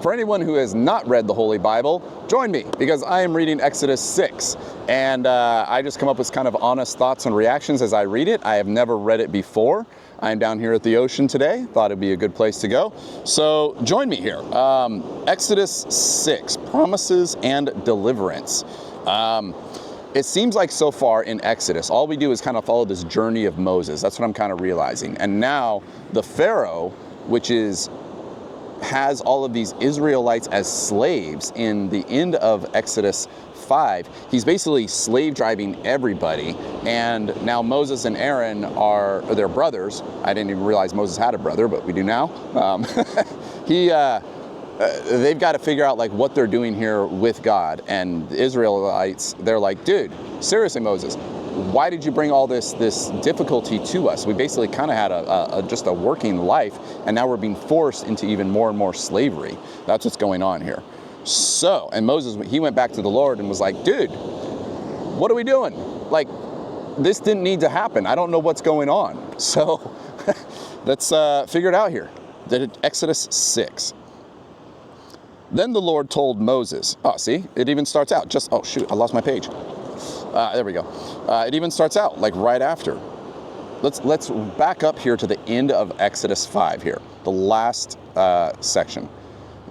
For anyone who has not read the Holy Bible, join me because I am reading Exodus 6, and I just come up with kind of honest thoughts and reactions as I read it. I have never read it before. I'm down here at the ocean today. Thought it'd be a good place to go. So join me here. Exodus 6, Promises and Deliverance. It seems like so far in Exodus, all we do is kind of follow this journey of Moses. That's what I'm kind of realizing. And now the Pharaoh, which has all of these Israelites as slaves in the end of Exodus 5. He's basically slave driving everybody, and now Moses and Aaron are their brothers. I didn't even realize Moses had a brother, but we do now. They've got to figure out like what they're doing here with God, and the Israelites, they're like, dude, seriously, Moses, why did you bring all this difficulty to us? We basically kind of had just a working life, and now we're being forced into even more and more slavery. That's what's going on here. So, and Moses, he went back to the Lord and was like, dude, what are we doing? Like, this didn't need to happen. I don't know what's going on. So, let's figure it out here. Exodus 6. Then the Lord told Moses, oh, see, it even starts out just, oh shoot, I lost my page. There we go. It even starts out like right after. Let's back up here to the end of Exodus 5 here, the last section.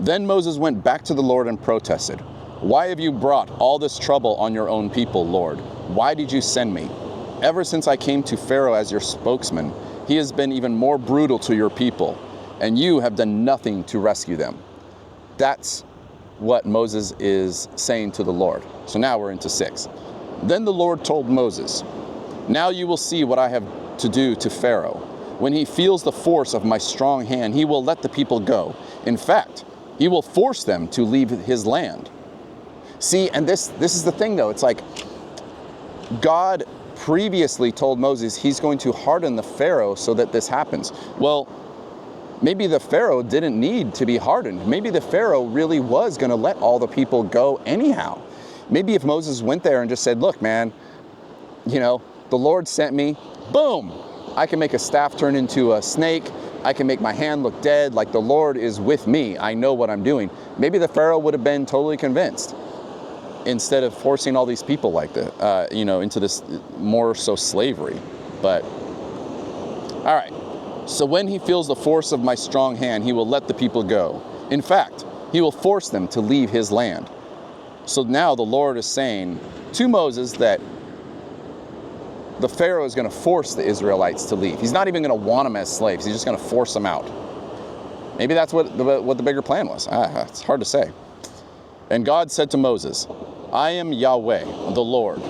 Then Moses went back to the Lord and protested, "Why have you brought all this trouble on your own people, Lord? Why did you send me? Ever since I came to Pharaoh as your spokesman, he has been even more brutal to your people, and you have done nothing to rescue them." That's what Moses is saying to the Lord. So now we're into 6. Then the Lord told Moses, "Now you will see what I have to do to Pharaoh. When he feels the force of my strong hand, he will let the people go. In fact, he will force them to leave his land." See, and this is the thing though. It's like God previously told Moses he's going to harden the Pharaoh so that this happens. Well, maybe the Pharaoh didn't need to be hardened. Maybe the Pharaoh really was going to let all the people go anyhow. Maybe if Moses went there and just said, look, man, you know, the Lord sent me, boom, I can make a staff turn into a snake. I can make my hand look dead. Like, the Lord is with me. I know what I'm doing. Maybe the Pharaoh would have been totally convinced instead of forcing all these people like that, into this more so slavery. But, all right. So when he feels the force of my strong hand, he will let the people go. In fact, he will force them to leave his land. So now the Lord is saying to Moses that the Pharaoh is going to force the Israelites to leave. He's not even going to want them as slaves. He's just going to force them out. Maybe that's what the bigger plan was. It's hard to say. And God said to Moses, "I am Yahweh, the Lord.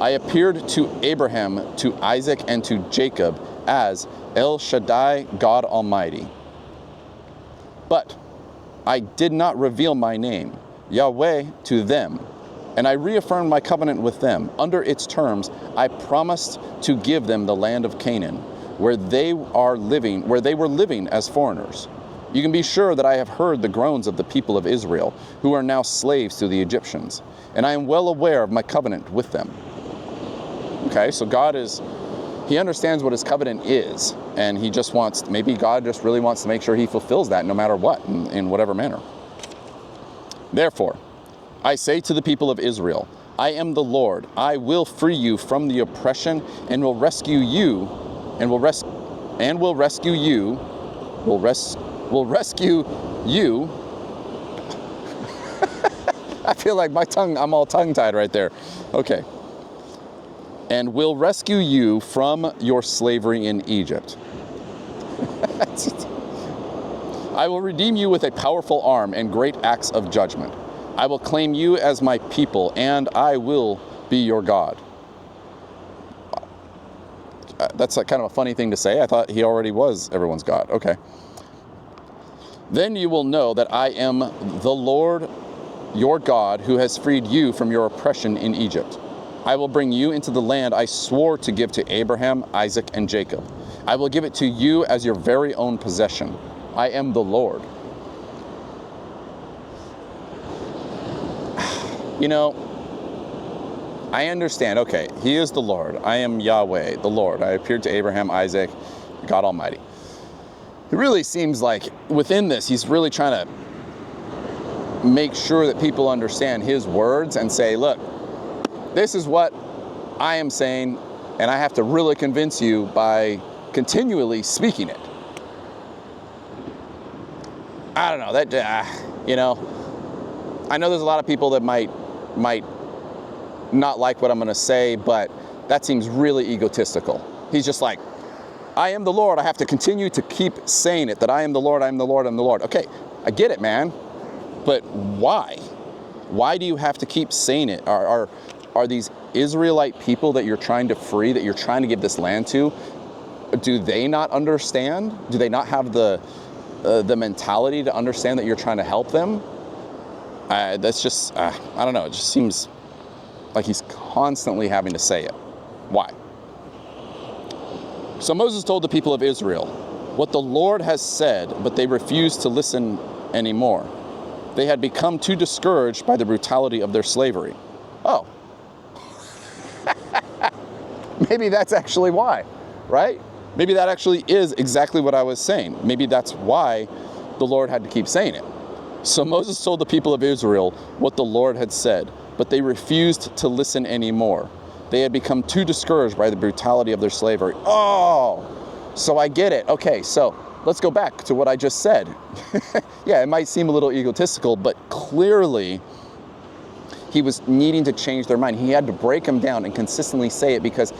I appeared to Abraham, to Isaac, and to Jacob as El Shaddai, God Almighty. But I did not reveal my name, Yahweh, to them, and I reaffirmed my covenant with them. Under its terms, I promised to give them the land of Canaan, where they were living as foreigners. You can be sure that I have heard the groans of the people of Israel, who are now slaves to the Egyptians, and I am well aware of my covenant with them." Okay, so He understands what his covenant is, and maybe God just really wants to make sure he fulfills that no matter what, in whatever manner. "Therefore, I say to the people of Israel, I am the Lord. I will free you from the oppression and will rescue you, will rescue you. I feel like I'm all tongue-tied right there. Okay. "And will rescue you from your slavery in Egypt. I will redeem you with a powerful arm and great acts of judgment. I will claim you as my people, and I will be your God." That's kind of a funny thing to say. I thought he already was everyone's God. Okay. "Then you will know that I am the Lord your God, who has freed you from your oppression in Egypt. I will bring you into the land I swore to give to Abraham, Isaac, and Jacob. I will give it to you as your very own possession. I am the Lord." You know, I understand. Okay, he is the Lord. I am Yahweh, the Lord. I appeared to Abraham, Isaac, God Almighty. It really seems like within this, he's really trying to make sure that people understand his words and say, look, this is what I am saying, and I have to really convince you by continually speaking it. I don't know, that, I know there's a lot of people that might not like what I'm going to say, but that seems really egotistical. He's just like, I am the Lord. I have to continue to keep saying it, that I am the Lord, I am the Lord, I'm the Lord. Okay, I get it, man. But why? Why do you have to keep saying it? Are these Israelite people that you're trying to free, that you're trying to give this land to, do they not understand? Do they not have the mentality to understand that you're trying to help them? That's just, I don't know. It just seems like he's constantly having to say it. Why? So Moses told the people of Israel what the Lord has said, but they refused to listen anymore. They had become too discouraged by the brutality of their slavery. Oh. Maybe that's actually why, right? Maybe that actually is exactly what I was saying. Maybe that's why the Lord had to keep saying it. So Moses told the people of Israel what the Lord had said, but they refused to listen anymore. They had become too discouraged by the brutality of their slavery. Oh, so I get it. Okay, so let's go back to what I just said. Yeah, it might seem a little egotistical, but clearly he was needing to change their mind. He had to break them down and consistently say it, because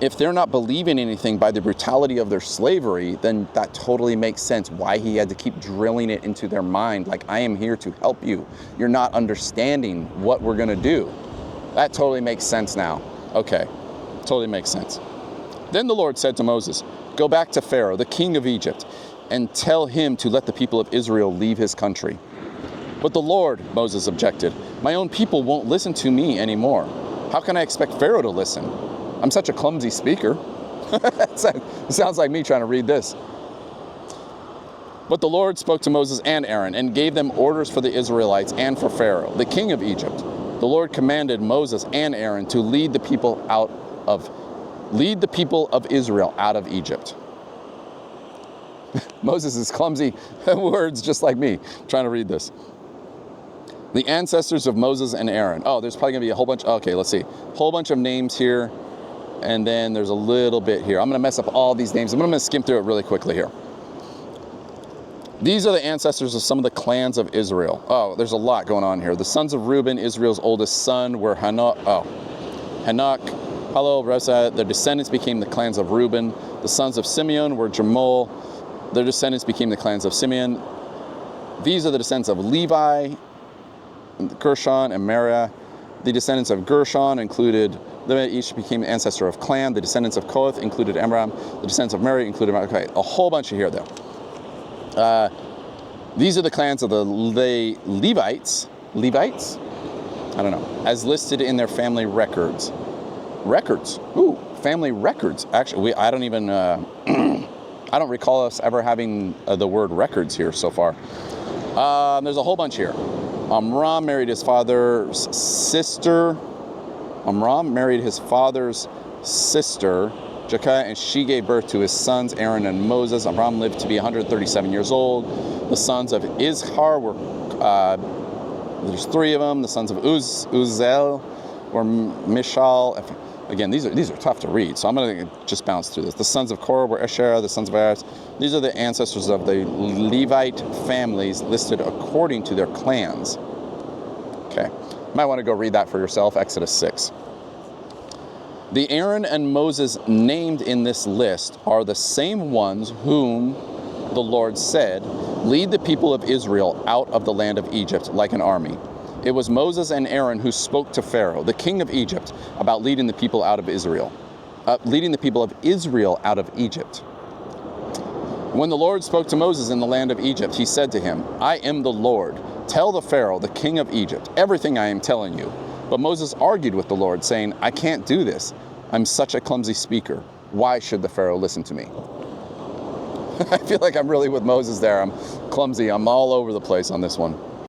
if they're not believing anything by the brutality of their slavery, then that totally makes sense why he had to keep drilling it into their mind. Like, I am here to help you. You're not understanding what we're going to do. That totally makes sense now. Okay, totally makes sense. Then the Lord said to Moses, go back to Pharaoh, the king of Egypt, and tell him to let the people of Israel leave his country. But the Lord, Moses objected, my own people won't listen to me anymore. How can I expect Pharaoh to listen? I'm such a clumsy speaker. It sounds like me trying to read this. But the Lord spoke to Moses and Aaron and gave them orders for the Israelites and for Pharaoh, the king of Egypt. The Lord commanded Moses and Aaron to lead the people of Israel out of Egypt. Moses is clumsy words just like me trying to read this. The ancestors of Moses and Aaron. Oh, there's probably going to be a whole bunch. Okay, let's see. Whole bunch of names here. And then there's a little bit here. I'm going to mess up all these names. I'm going to skim through it really quickly here. These are the ancestors of some of the clans of Israel. Oh, there's a lot going on here. The sons of Reuben, Israel's oldest son, were Hanok, Palal, Reza. Their descendants became the clans of Reuben. The sons of Simeon were Jamal. Their descendants became the clans of Simeon. These are the descendants of Levi, Gershon, and Merari. The descendants of Gershon included Levi, each became the ancestor of clan. The descendants of Kohath included Amram. The descendants of Merari included, okay, a whole bunch of here though. These are the clans of the Levites? I don't know. As listed in their family records. Ooh, family records. Actually, I don't even, I don't recall us ever having the word records here so far. There's a whole bunch here. Amram married his father's sister. Jekah, and she gave birth to his sons, Aaron and Moses. Amram lived to be 137 years old. The sons of Izhar were, there's three of them. The sons of Uziel were Mishal. Again, these are tough to read, so I'm going to just bounce through this. The sons of Korah were Asher, the sons of Aras. These are the ancestors of the Levite families listed according to their clans. Okay, might want to go read that for yourself, Exodus 6. The Aaron and Moses named in this list are the same ones whom the Lord said, lead the people of Israel out of the land of Egypt like an army. It was Moses and Aaron who spoke to Pharaoh, the king of Egypt, about leading the people out of Israel, out of Egypt. When the Lord spoke to Moses in the land of Egypt, he said to him, I am the Lord. Tell the Pharaoh, the king of Egypt, everything I am telling you. But Moses argued with the Lord, saying, I can't do this. I'm such a clumsy speaker. Why should the Pharaoh listen to me? I feel like I'm really with Moses there. I'm clumsy. I'm all over the place on this one.